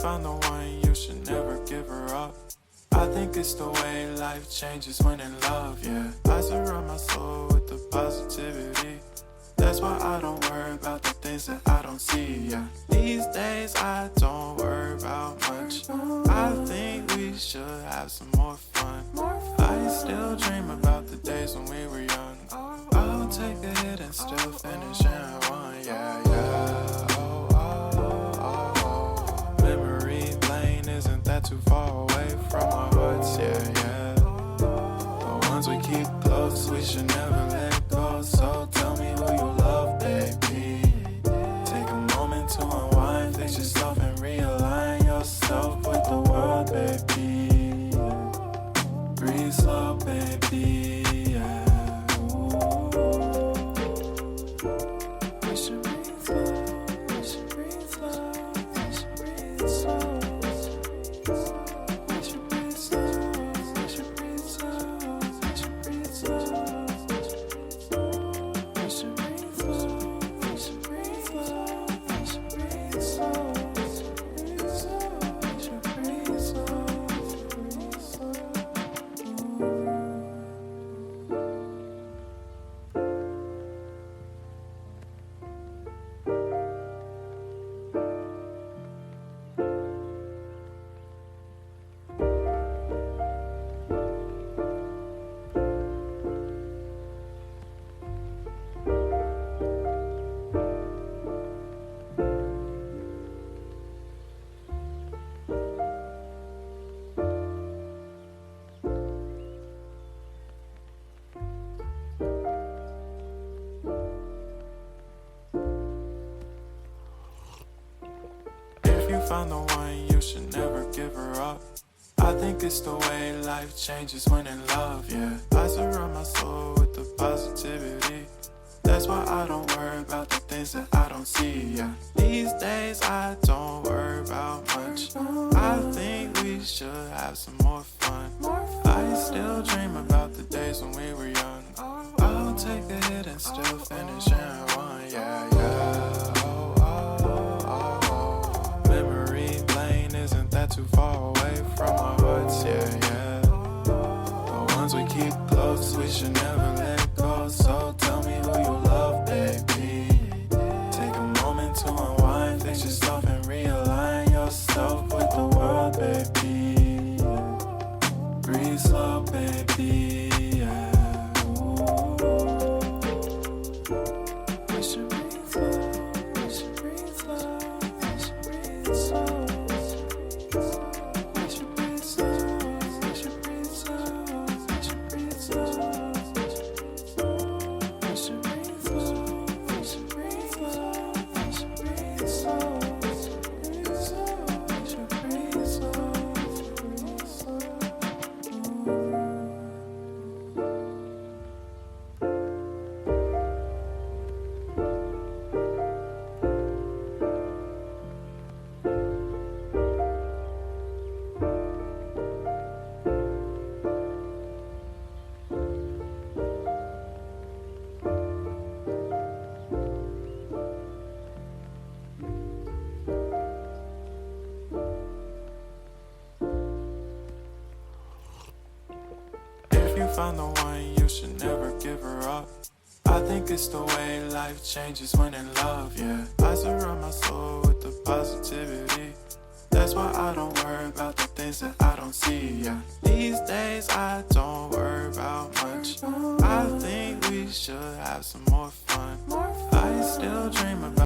found the one, you should never give her up. I think it's the way life changes when in love, yeah. I surround my soul with the positivity. That's why I don't worry about the things that I don't see, yeah. These days I don't worry about much. I think we should have some more fun. I still dream about the days when we were young. I'll take a hit and still finish in one, yeah, yeah. Oh, oh, oh, oh. Memory lane isn't that too far away from our hearts, yeah, yeah. The ones we keep close, we should never let go. So tell me who you love, baby. Take a moment to unwind, fix yourself and realign yourself with the world, baby. Breathe slow, baby, yeah. We should breathe slow, we should breathe slow, we should breathe slow. We should breathe slow, we should breathe slow, we should breathe slow. We should breathe slow, we should breathe slow, we should breathe slow. We should breathe slow, breathe slow. If you found the one, you should never give her up. I think it's the way life changes when in love, yeah. I surround my soul with the positivity. That's why I don't worry about the things that I don't see, yeah. These days I don't worry about much. I think we should have some more fun. I still dream about the days when we were young. I'll take a hit and still finish in one, yeah, yeah. Oh, oh, oh, oh. Memory lane isn't that too far away from our hearts, yeah, yeah. The ones we keep close, we should never let go. So tell me who you love, baby. Take a moment to unwind, fix yourself and realign yourself with the world, baby. Breathe slow, baby, yeah. We should breathe slow, we should breathe slow, we should breathe slow. We should breathe slow, we should breathe slow, we should breathe slow. We should breathe slow, we should breathe slow, we should breathe slow. We should breathe slow, breathe slow. If you found the one, you should never give her up. I think it's the way life changes when in love, yeah. I surround my soul with the positivity. That's why I don't worry about the things that I don't see, yeah. These days I don't worry about much. I think we should have some more fun. I still dream about